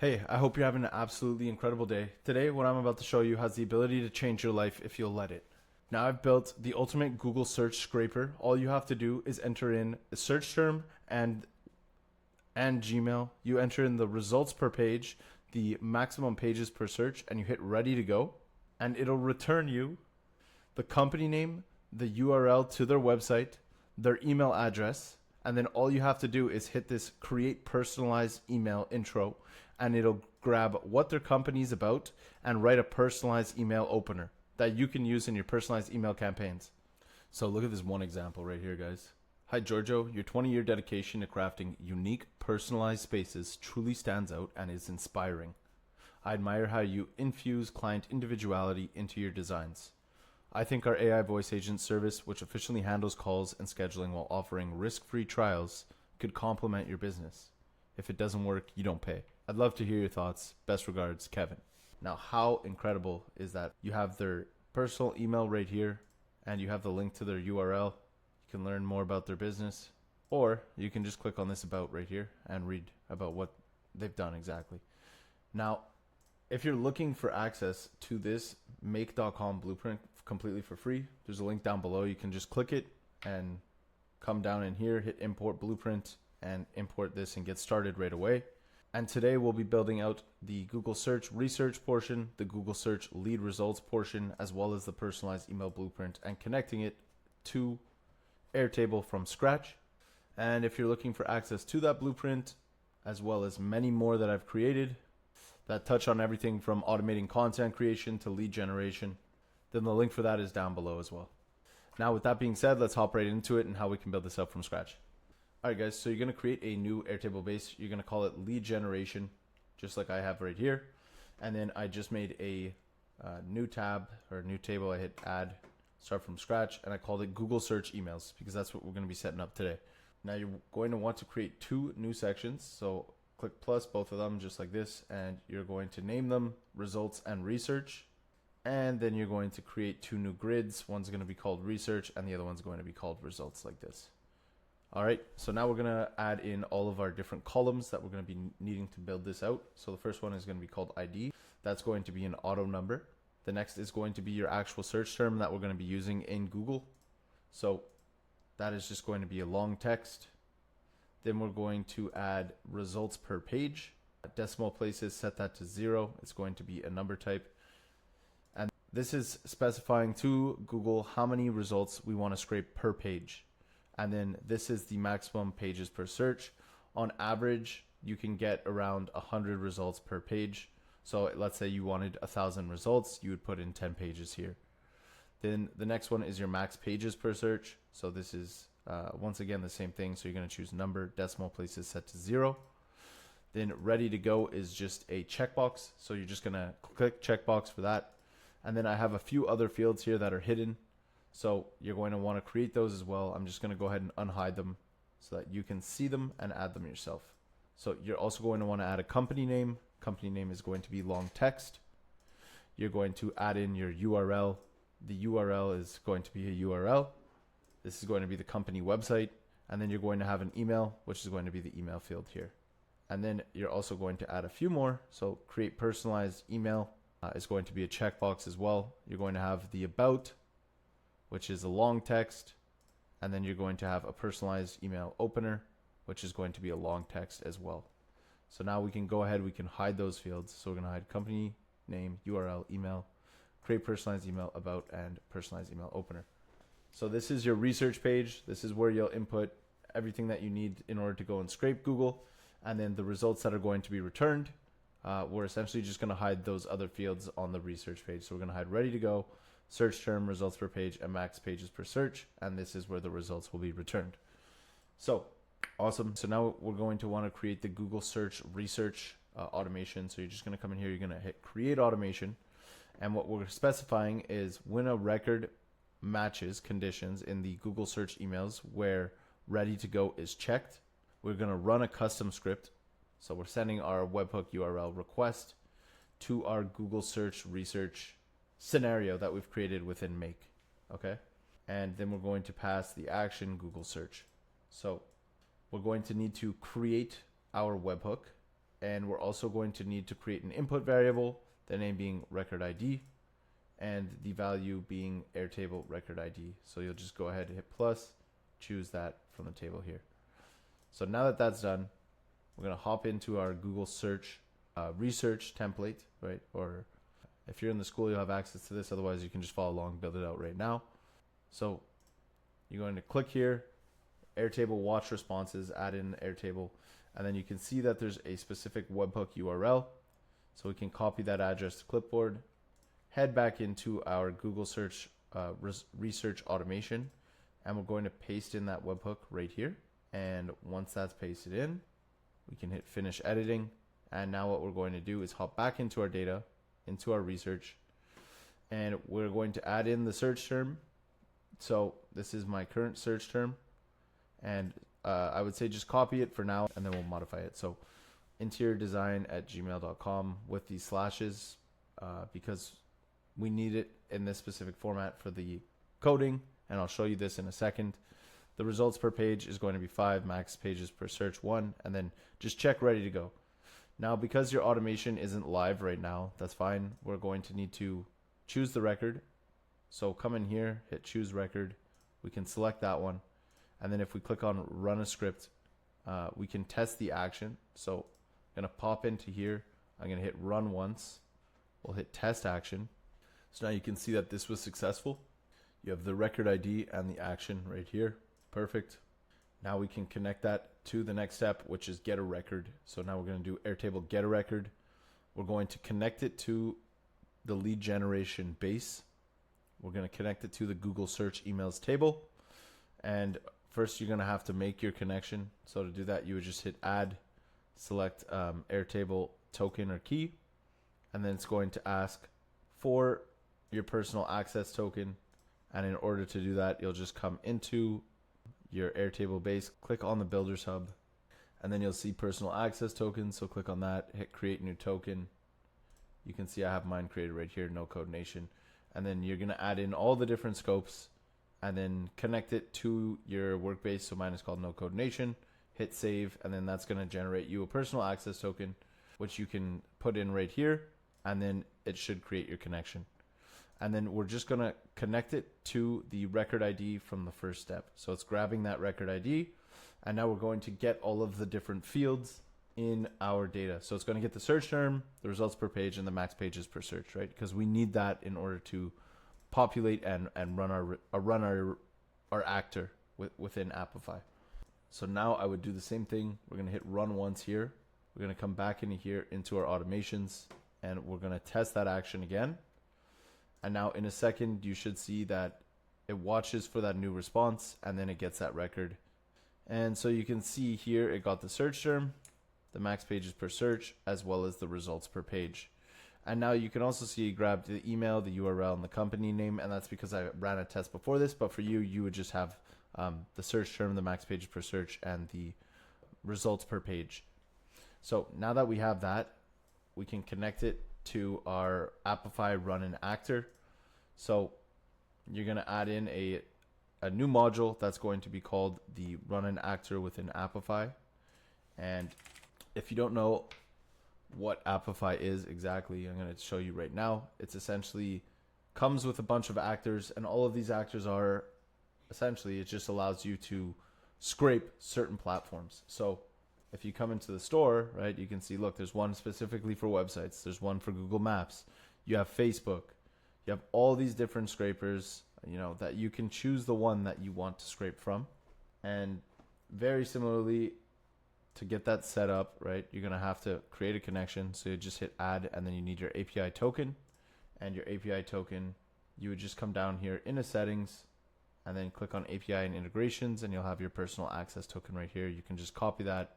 Hey, I hope you're having an absolutely incredible day. Today, what I'm about to show you has the ability to change your life if you'll let it. Now, I've built the ultimate Google search scraper. All you have to do is enter in a search term and Gmail. You enter in the results per page, the maximum pages per search, and you hit ready to go. And it'll return you the company name, the URL to their website, their email address, and then all you have to do is hit this create personalized email intro, and it'll grab what their company's about and write a personalized email opener that you can use in your personalized email campaigns. So look at this one example right here, guys. Hi Giorgio, your 20-year dedication to crafting unique personalized spaces truly stands out and is inspiring. I admire how you infuse client individuality into your designs. I think our AI voice agent service, which efficiently handles calls and scheduling while offering risk-free trials, could complement your business. If it doesn't work, you don't pay. I'd love to hear your thoughts. Best regards, Kevin. Now, how incredible is that? You have their personal email right here, and you have the link to their URL. You can learn more about their business, or you can just click on this about right here and read about what they've done exactly. Now, if you're looking for access to this make.com blueprint completely for free, there's a link down below. You can just click it and come down in here, hit import blueprint, and import this and get started right away. And today we'll be building out the Google search research portion, the Google search lead results portion, as well as the personalized email blueprint, and connecting it to Airtable from scratch. And if you're looking for access to that blueprint, as well as many more that I've created that touch on everything from automating content creation to lead generation, then the link for that is down below as well. Now, with that being said, let's hop right into it and how we can build this out from scratch. All right, guys, so you're going to create a new Airtable base. You're going to call it lead generation, just like I have right here. And then I just made a new tab or new table. I hit add, start from scratch, and I called it Google search emails because that's what we're going to be setting up today. Now, you're going to want to create two new sections. So click plus, both of them, just like this, and you're going to name them results and research. And then you're going to create two new grids. One's going to be called research and the other one's going to be called results, like this. All right, so now we're going to add in all of our different columns that we're going to be needing to build this out. So the first one is going to be called ID. That's going to be an auto number. The next is going to be your actual search term that we're going to be using in Google. So that is just going to be a long text. Then we're going to add results per page. Decimal places, set that to 0. It's going to be a number type. And this is specifying to Google how many results we want to scrape per page. And then this is the maximum pages per search. On average, you can get around 100 results per page. So let's say you wanted 1,000 results, you would put in 10 pages here. Then the next one is your max pages per search. So this is once again the same thing. So you're going to choose number, decimal places set to 0. Then ready to go is just a checkbox. So you're just going to click checkbox for that. And then I have a few other fields here that are hidden. So you're going to want to create those as well. I'm just going to go ahead and unhide them so that you can see them and add them yourself. So you're also going to want to add a company name. Company name is going to be long text. You're going to add in your URL. The URL is going to be a URL. This is going to be the company website. And then you're going to have an email, which is going to be the email field here. And then you're also going to add a few more. So create personalized email is going to be a checkbox as well. You're going to have the about, which is a long text, and then you're going to have a personalized email opener, which is going to be a long text as well. So now we can go ahead, we can hide those fields. So we're going to hide company name, URL, email, create personalized email, about, and personalized email opener. So this is your research page. This is where you'll input everything that you need in order to go and scrape Google. And then the results that are going to be returned, we're essentially just going to hide those other fields on the research page. So we're going to hide ready to go, search term, results per page, and max pages per search. And this is where the results will be returned. So awesome. So now we're going to want to create the Google search research automation. So you're just going to come in here. You're going to hit create automation. And what we're specifying is when a record matches conditions in the Google search emails where ready to go is checked, we're going to run a custom script. So we're sending our webhook URL request to our Google search research scenario that we've created within Make. Okay. And then we're going to pass the action Google search. So we're going to need to create our webhook And we're also going to need to create an input variable, the name being record ID, and the value being Airtable record ID. So you'll just go ahead and hit plus, choose that from the table here. So now that that's done, we're going to hop into our Google search research template, right? Or if you're in the school, you'll have access to this. Otherwise, you can just follow along, build it out right now. So you're going to click here, Airtable watch responses, add in Airtable, and then you can see that there's a specific webhook URL. So we can copy that address to clipboard, head back into our Google search research automation, and we're going to paste in that webhook right here. And once that's pasted in, we can hit finish editing. And now what we're going to do is hop back into our data, into our research, and we're going to add in the search term. So this is my current search term, and I would say just copy it for now, and then we'll modify it. So interiordesign@gmail.com with these slashes, because we need it in this specific format for the coding, and I'll show you this in a second. The results per page is going to be 5, max pages per search 1, and then just check ready to go. Now, because your automation isn't live right now, that's fine. We're going to need to choose the record. So come in here, hit choose record. We can select that one. And then if we click on run a script, we can test the action. So I'm going to pop into here. I'm going to hit run once. We'll hit test action. So now you can see that this was successful. You have the record ID and the action right here. Perfect. Now we can connect that to the next step, which is get a record. So now we're going to do Airtable get a record. We're going to connect it to the lead generation base. We're going to connect it to the Google search emails table. And first you're going to have to make your connection. So to do that, you would just hit add, select Airtable token or key. And then it's going to ask for your personal access token. And in order to do that, you'll just come into your Airtable base, click on the Builders Hub, and then you'll see personal access tokens. So click on that, hit create new token. You can see I have mine created right here, No Code Nation. And then you're going to add in all the different scopes and then connect it to your workbase. So mine is called No Code Nation. Hit save, and then that's going to generate you a personal access token, which you can put in right here, and then it should create your connection. And then we're just going to connect it to the record ID from the first step. So it's grabbing that record ID, and now we're going to get all of the different fields in our data. So it's going to get the search term, the results per page, and the max pages per search, right? Because we need that in order to populate and run our actor within Apify. So now I would do the same thing. We're going to hit run once here. We're going to come back into here into our automations, and we're going to test that action again. And now in a second, you should see that it watches for that new response, and then it gets that record. And so you can see here, it got the search term, the max pages per search, as well as the results per page. And now you can also see it grabbed the email, the URL, and the company name. And that's because I ran a test before this, but for you, you would just have the search term, the max pages per search, and the results per page. So now that we have that, we can connect it to our Apify run an actor. So you're going to add in a new module that's going to be called the run an actor within Apify. And if you don't know what Apify is exactly, I'm going to show you right now. It's essentially comes with a bunch of actors, and all of these actors are essentially, it just allows you to scrape certain platforms. So if you come into the store, right, you can see, look, there's one specifically for websites. There's one for Google Maps. You have Facebook. You have all these different scrapers, you know, that you can choose the one that you want to scrape from. And very similarly, to get that set up, right, you're going to have to create a connection. So you just hit add, and then you need your API token. And your API token, you would just come down here into settings, and then click on API and integrations, and you'll have your personal access token right here. You can just copy that,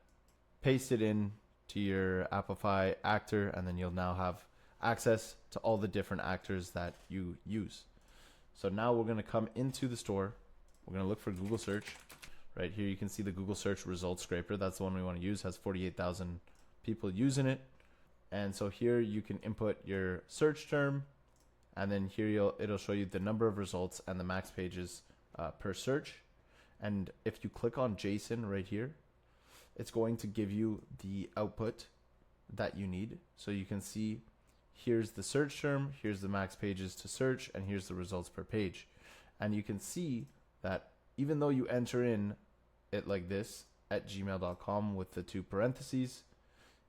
paste it in to your Apify actor, and then you'll now have access to all the different actors that you use. So now we're going to come into the store. We're going to look for Google search. Right here you can see the Google search results scraper. That's the one we want to use. Has 48,000 people using it. And so here you can input your search term, and then here it'll show you the number of results and the max pages per search. And if you click on JSON right here, it's going to give you the output that you need. So you can see here's the search term, here's the max pages to search, and here's the results per page. And you can see that even though you enter in it like this at gmail.com with the 2 parentheses,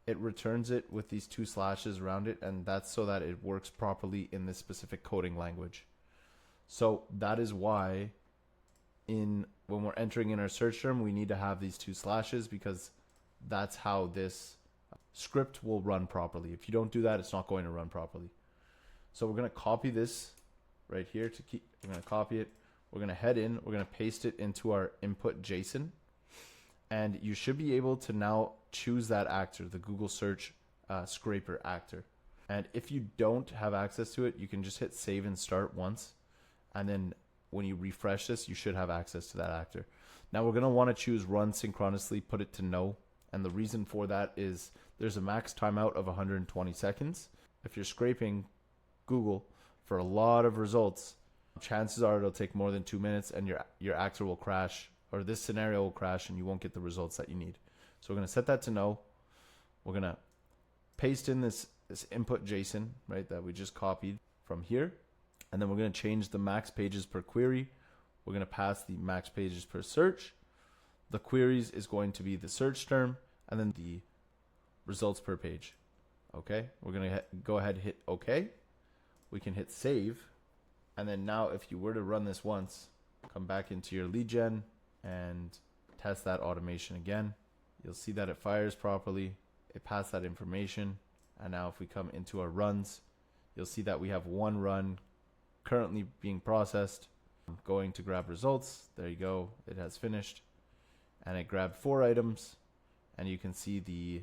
it returns it with these 2 slashes around it, and that's so that it works properly in this specific coding language. So that is why when we're entering in our search term, we need to have these 2 slashes, because that's how this script will run properly. If you don't do that, it's not going to run properly. So we're going to copy this right here we're going to copy it. We're going to head in, we're going to paste it into our input JSON. And you should be able to now choose that actor, the Google search scraper actor. And if you don't have access to it, you can just hit save and start once. And then when you refresh this, you should have access to that actor. Now we're going to want to choose run synchronously, put it to no. And the reason for that is there's a max timeout of 120 seconds. If you're scraping Google for a lot of results, chances are it'll take more than 2 minutes and your actor will crash, or this scenario will crash, and you won't get the results that you need. So we're going to set that to no. We're going to paste in this input JSON, right, that we just copied from here. And then we're going to change the max pages per query. We're going to pass the max pages per search. The queries is going to be the search term, and then the results per page. Okay, we're going to go ahead and hit OK. We can hit save. And then now if you were to run this once, come back into your lead gen and test that automation again, you'll see that it fires properly. It passed that information. And now if we come into our runs, you'll see that we have 1 run currently being processed. I'm going to grab results. There you go. It has finished. And it grabbed 4 items. And you can see the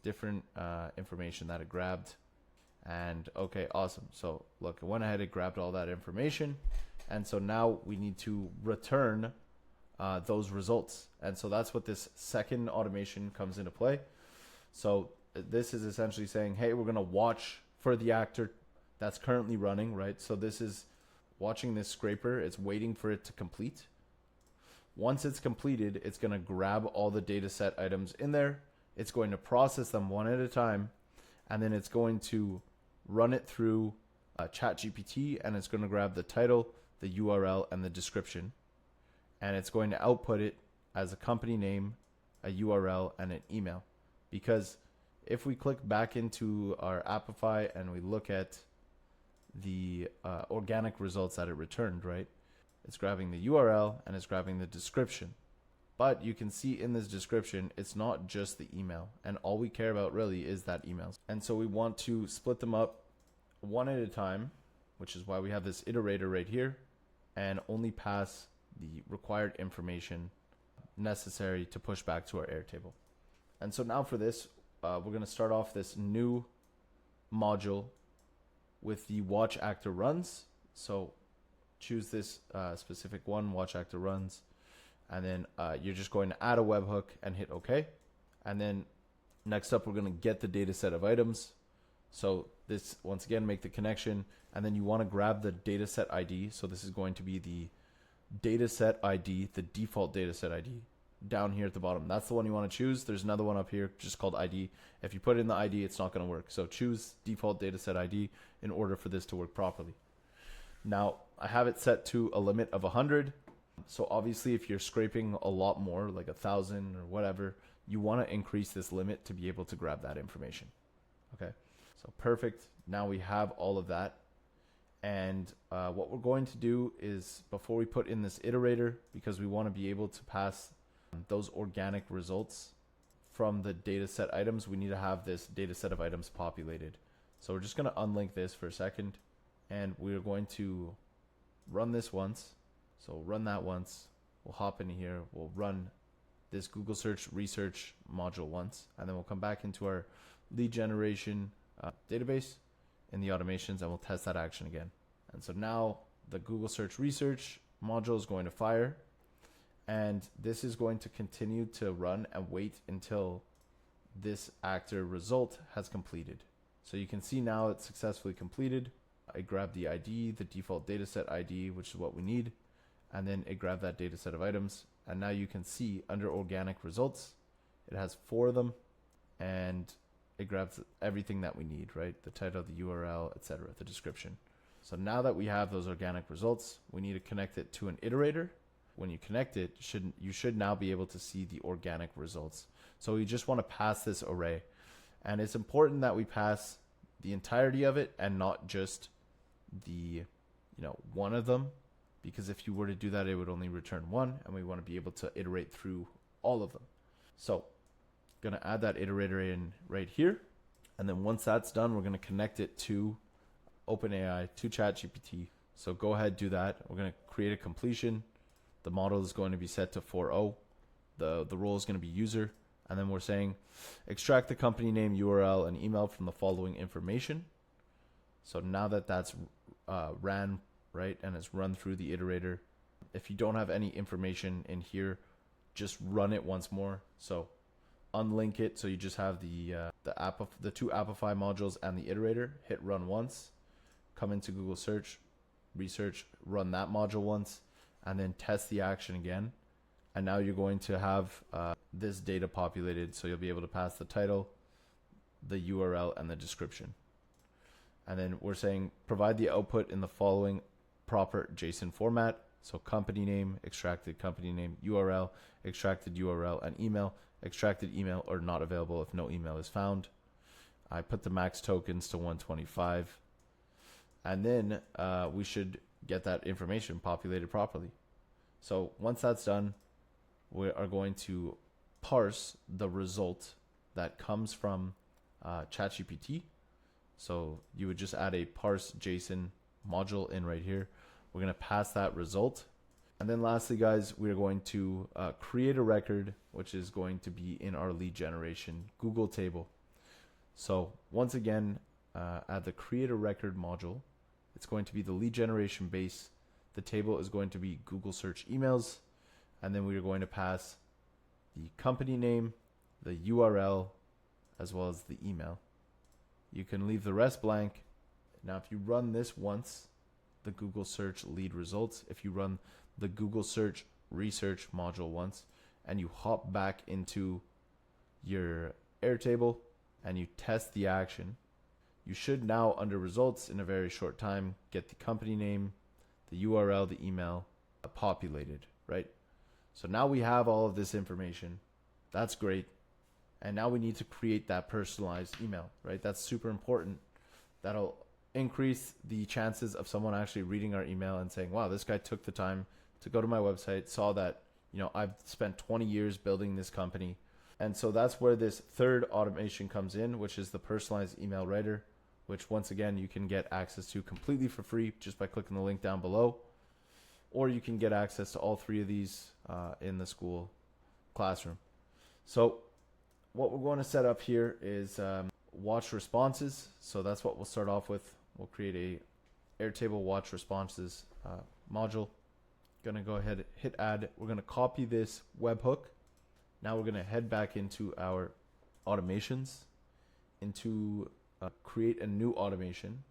different information that it grabbed. And okay, awesome. So look, it went ahead, it grabbed all that information. And so now we need to return those results. And so that's what this second automation comes into play. So this is essentially saying, hey, we're going to watch for the actor that's currently running, right? So this is watching this scraper. It's waiting for it to complete. Once it's completed, it's going to grab all the data set items in there. It's going to process them one at a time. And then it's going to run it through ChatGPT, and it's going to grab the title, the URL, and the description. And it's going to output it as a company name, a URL, and an email. Because if we click back into our Apify and we look at the organic results that it returned, right? It's grabbing the URL and it's grabbing the description. But you can see in this description, it's not just the email. And all we care about really is that email. And so we want to split them up one at a time, which is why we have this iterator right here, and only pass the required information necessary to push back to our Airtable. And so now for this, we're going to start off this new module with the watch actor runs. So choose this specific one, watch actor runs. And then you're just going to add a webhook and hit OK. And then next up, we're going to get the data set of items. So this, once again, make the connection. And then you want to grab the data set ID. So this is going to be the data set ID, the default data set ID down here at the bottom. That's the one you want to choose. There's another one up here just called ID. If you put in the ID, it's not going to work. So choose default data set ID in order for this to work properly. Now, I have it set to a limit of 100. So obviously if you're scraping a lot more, like 1,000 or whatever, you want to increase this limit to be able to grab that information. Okay, so perfect. Now we have all of that. And what we're going to do is, before we put in this iterator, because we want to be able to pass those organic results from the data set items, we need to have this data set of items populated. So we're just going to unlink this for a second, and we're going to run this once. So run that once. We'll hop in here. We'll run this Google search research module once, and then we'll come back into our lead generation database in the automations, and we'll test that action again. And so now the Google search research module is going to fire, and this is going to continue to run and wait until this actor result has completed. So you can see now it's successfully completed. I grabbed the ID, the default dataset ID, which is what we need. And then it grabbed that data set of items. And now you can see under organic results, it has 4 of them. And it grabs everything that we need, right? The title, the URL, etc., the description. So now that we have those organic results, we need to connect it to an iterator. When you connect it, you should now be able to see the organic results. So we just want to pass this array. And it's important that we pass the entirety of it and not just the, one of them, because if you were to do that, it would only return one, and we want to be able to iterate through all of them. So going to add that iterator in right here. And then once that's done, we're going to connect it to OpenAI, to ChatGPT. So go ahead, do that. We're going to create a completion. The model is going to be set to 4.0. The role is going to be user. And then we're saying extract the company name, URL, and email from the following information. So now that that's ran, right, and it's run through the iterator, if you don't have any information in here, just run it once more. So unlink it, so you just have the two Apify modules and the iterator. Hit run once, come into Google search, research, run that module once, and then test the action again. And now you're going to have this data populated, so you'll be able to pass the title, the URL, and the description. And then we're saying provide the output in the following proper JSON format. So company name, extracted company name, URL, extracted URL, and email. Extracted email or not available if no email is found. I put the max tokens to 125. And then we should get that information populated properly. So once that's done, we are going to parse the result that comes from ChatGPT. So you would just add a parse JSON module in right here. We're going to pass that result. And then lastly, guys, we're going to create a record, which is going to be in our lead generation Google table. So once again, add the create a record module. It's going to be the lead generation base. The table is going to be Google search emails. And then we are going to pass the company name, the URL, as well as the email. You can leave the rest blank. Now, if you run this once, the Google search lead results, if you run the Google search research module once, and you hop back into your Airtable and you test the action, you should now, under results, in a very short time, get the company name, the URL, the email populated, right? So now we have all of this information. That's great. And now we need to create that personalized email, right? That's super important. That'll increase the chances of someone actually reading our email and saying, wow, this guy took the time to go to my website, saw that, I've spent 20 years building this company. And so that's where this third automation comes in, which is the personalized email writer, which once again, you can get access to completely for free just by clicking the link down below. Or you can get access to all three of these in the school classroom. So what we're going to set up here is watch responses. So that's what we'll start off with. We'll create a Airtable watch responses module. Gonna go ahead, hit add. We're gonna copy this webhook. Now we're gonna head back into our automations, into create a new automation.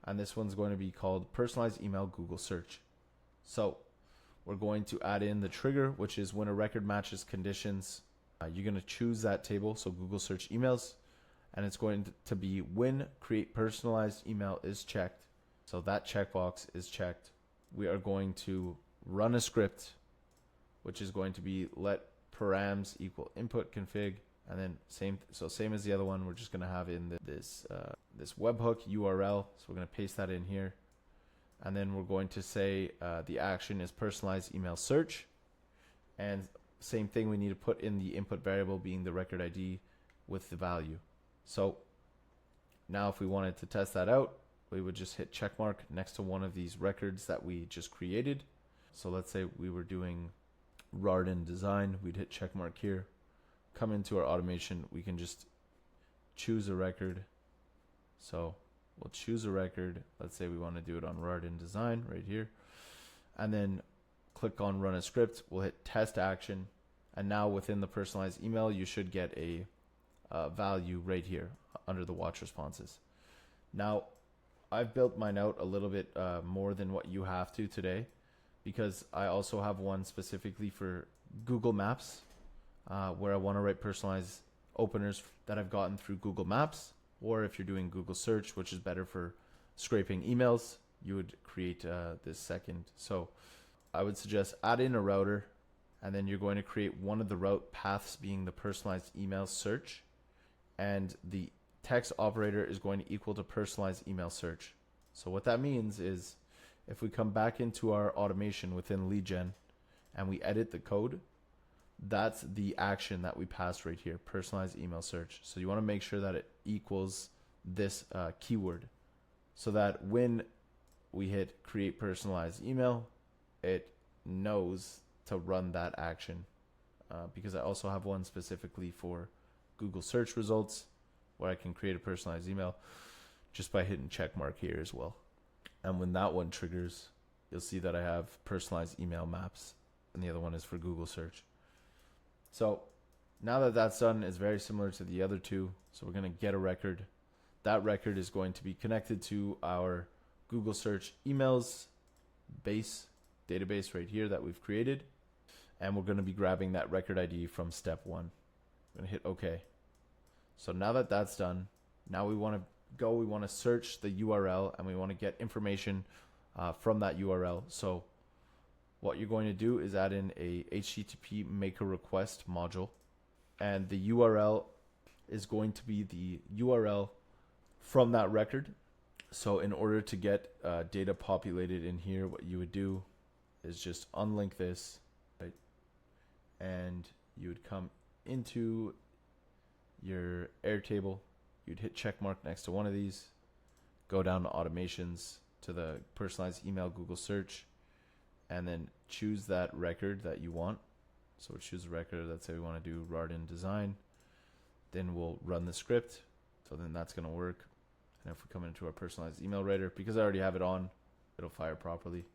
And this one's going to be called personalized email Google search. So we're going to add in the trigger, which is when a record matches conditions. You're going to choose that table, so Google search emails, and it's going to be when create personalized email is checked. So that checkbox is checked. We are going to run a script, which is going to be let params equal input config, and then same as the other one, we're just going to have in this webhook URL. So we're going to paste that in here. And then we're going to say the action is personalized email search. And same thing, we need to put in the input variable being the record ID with the value. So now if we wanted to test that out, we would just hit check mark next to one of these records that we just created. So let's say we were doing Rarden design, we'd hit check mark here. Come into our automation, we can just choose a record. So we'll choose a record. Let's say we want to do it on Rarden design right here. And then click on run a script. We'll hit test action. And now within the personalized email, you should get a value right here under the watch responses. Now, I've built mine out a little bit more than what you have to today, because I also have one specifically for Google Maps where I want to write personalized openers that I've gotten through Google Maps, or if you're doing Google search, which is better for scraping emails, you would create this second. So I would suggest add in a router, and then you're going to create one of the route paths being the personalized email search, and the text operator is going to equal to personalized email search. So what that means is if we come back into our automation within lead gen and we edit the code, that's the action that we passed right here, personalized email search. So you want to make sure that it equals this keyword, so that when we hit create personalized email, it knows to run that action. Because I also have one specifically for Google search results where I can create a personalized email just by hitting check mark here as well. And when that one triggers, you'll see that I have personalized email maps, and the other one is for Google search. So now that that's done, it's very similar to the other two. So we're going to get a record. That record is going to be connected to our Google search emails database right here that we've created. And we're going to be grabbing that record ID from step 1. I'm going to hit OK. So now that that's done, now we want to search the URL, and we want to get information from that URL. So what you're going to do is add in a HTTP make a request module, and the URL is going to be the URL from that record. So in order to get data populated in here, what you would do is just unlink this, right? And you would come into your Airtable, you'd hit check mark next to one of these, go down to automations to the personalized email Google search, and then choose that record that you want. So we'll choose a record. Let's say we want to do Rardin design. Then we'll run the script. So then that's going to work. And if we come into our personalized email writer, because I already have it on, it'll fire properly.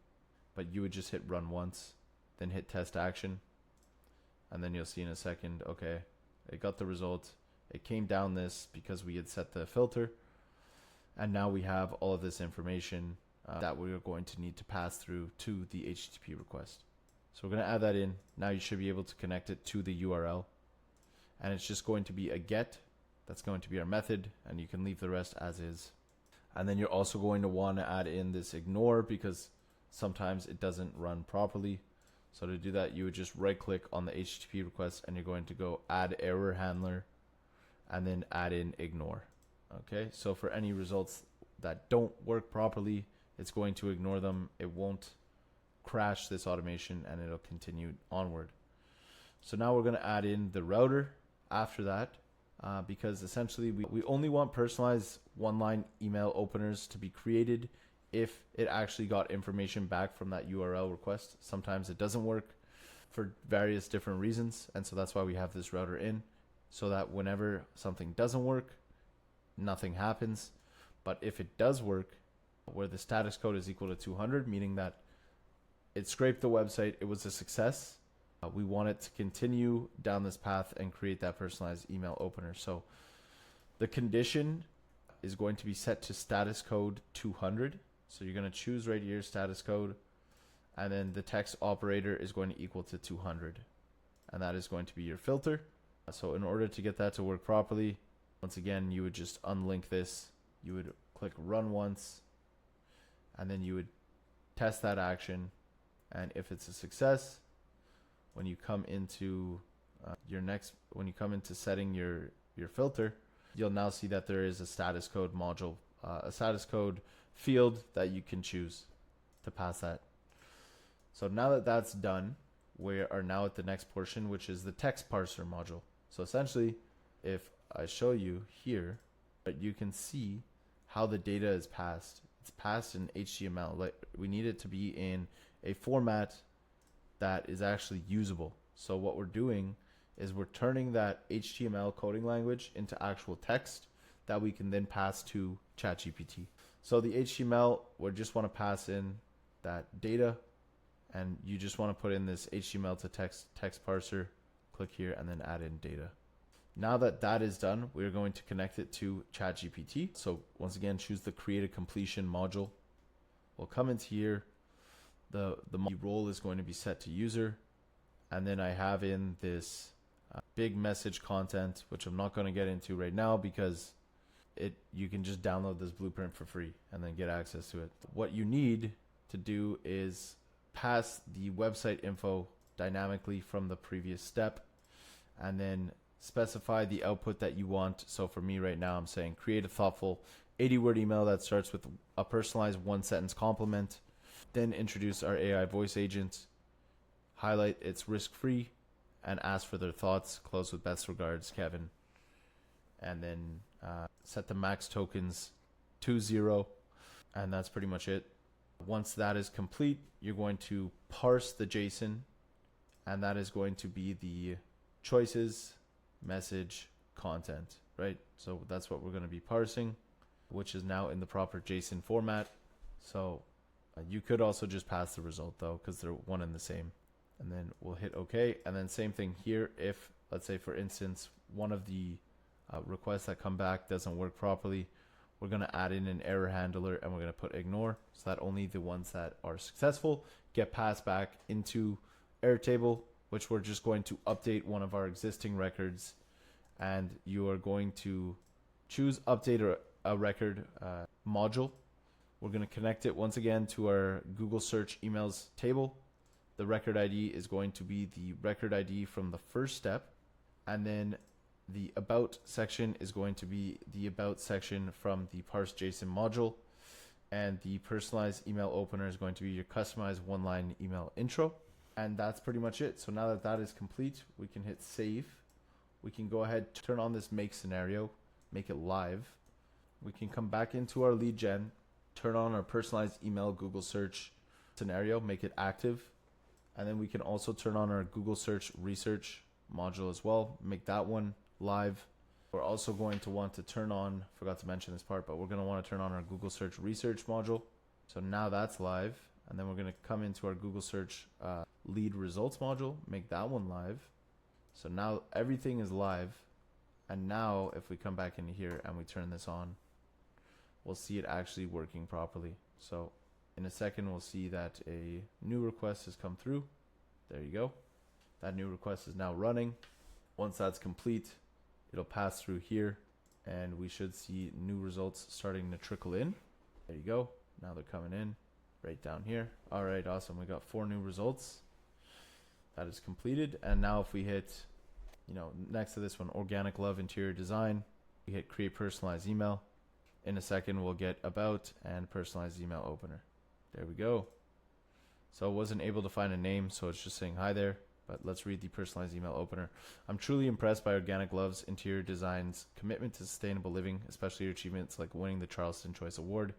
But you would just hit run once, then hit test action. And then you'll see in a second, okay, it got the result. It came down this because we had set the filter. And now we have all of this information that we're going to need to pass through to the HTTP request. So we're going to add that in. Now you should be able to connect it to the URL. And it's just going to be a get. That's going to be our method. And you can leave the rest as is. And then you're also going to want to add in this ignore, because sometimes it doesn't run properly. So to do that, you would just right click on the HTTP request, and you're going to go add error handler, and then add in ignore. Okay, so for any results that don't work properly, it's going to ignore them. It won't crash this automation, and it'll continue onward. So now we're going to add in the router after that, because essentially we only want personalized one-line email openers to be created if it actually got information back from that URL request. Sometimes it doesn't work for various different reasons, and so that's why we have this router in, so that whenever something doesn't work, nothing happens. But if it does work, where the status code is equal to 200, meaning that it scraped the website, it was a success, we want it to continue down this path and create that personalized email opener. So the condition is going to be set to status code 200. So you're going to choose right here status code, and then the text operator is going to equal to 200, and that is going to be your filter. So in order to get that to work properly, once again, you would just unlink this, you would click run once, and then you would test that action. And if it's a success, when you come into when you come into setting your filter, you'll now see that there is a status code module, a status code field that you can choose to pass that. So now that that's done, we are now at the next portion, which is the text parser module. So essentially, if I show you here, you can see how the data is passed. It's passed in HTML. Like, we need it to be in a format that is actually usable. So what we're doing is we're turning that HTML coding language into actual text that we can then pass to ChatGPT. So the HTML, we just want to pass in that data, and you just want to put in this HTML to text parser, click here, and then add in data. Now that that is done, we're going to connect it to ChatGPT. So once again, choose the create a completion module. We'll come into here. The role is going to be set to user. And then I have in this big message content, which I'm not going to get into right now because you can just download this blueprint for free and then get access to it. What you need to do is pass the website info dynamically from the previous step and then specify the output that you want. So for me right now, I'm saying create a thoughtful 80-word email that starts with a personalized one-sentence compliment. Then introduce our AI voice agent, highlight it's risk-free, and ask for their thoughts. Close with best regards, Kevin. And then set the max tokens to 0. And that's pretty much it. Once that is complete, you're going to parse the JSON. And that is going to be the choices, message, content, right? So that's what we're going to be parsing, which is now in the proper JSON format. So you could also just pass the result though, because they're one and the same. And then we'll hit OK. And then same thing here. If, let's say, for instance, one of the requests that come back doesn't work properly, we're going to add in an error handler and we're going to put ignore, so that only the ones that are successful get passed back into Airtable, which we're just going to update one of our existing records. And you are going to choose update a record module. We're going to connect it once again to our Google search emails table. The record ID is going to be the record ID from the first step. And then the about section is going to be the about section from the parse JSON module. And the personalized email opener is going to be your customized one-line email intro. And that's pretty much it. So now that that is complete, we can hit save. We can go ahead, turn on this make scenario, make it live. We can come back into our lead gen, turn on our personalized email Google search scenario, make it active. And then we can also turn on our Google search research module as well, make that one live. We're also going to want to turn on, forgot to mention this part, but we're going to want to turn on our Google search research module. So now that's live. And then we're going to come into our Google search lead results module, make that one live. So now everything is live. And now if we come back into here and we turn this on, we'll see it actually working properly. So in a second, we'll see that a new request has come through. There you go. That new request is now running. Once that's complete, it'll pass through here and we should see new results starting to trickle in. There you go. Now they're coming in right down here. All right, awesome. We got 4 new results. That is completed. And now if we hit, next to this one, organic love interior design, we hit create personalized email. In a second, we'll get about and personalized email opener. There we go. So I wasn't able to find a name, so it's just saying hi there. But let's read the personalized email opener. I'm truly impressed by Organic Love's interior design's commitment to sustainable living, especially your achievements like winning the Charleston Choice Award.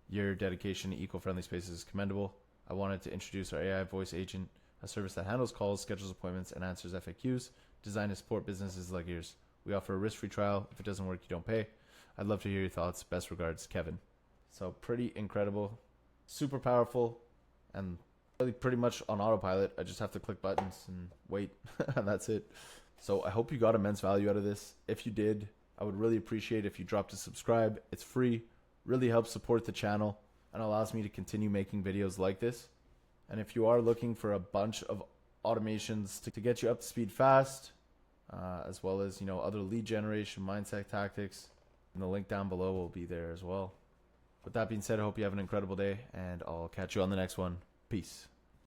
Your dedication to eco-friendly spaces is commendable. I wanted to introduce our AI voice agent, a service that handles calls, schedules appointments, and answers FAQs, designed to support businesses like yours. We offer a risk-free trial. If it doesn't work, you don't pay. I'd love to hear your thoughts. Best regards, Kevin. So pretty incredible, super powerful, and really pretty much on autopilot. I just have to click buttons and wait, and that's it. So I hope you got immense value out of this. If you did, I would really appreciate if you dropped a subscribe. It's free, really helps support the channel, and allows me to continue making videos like this. And if you are looking for a bunch of automations to get you up to speed fast, as well as other lead generation, mindset tactics, and the link down below will be there as well. With that being said, I hope you have an incredible day, and I'll catch you on the next one. Peace.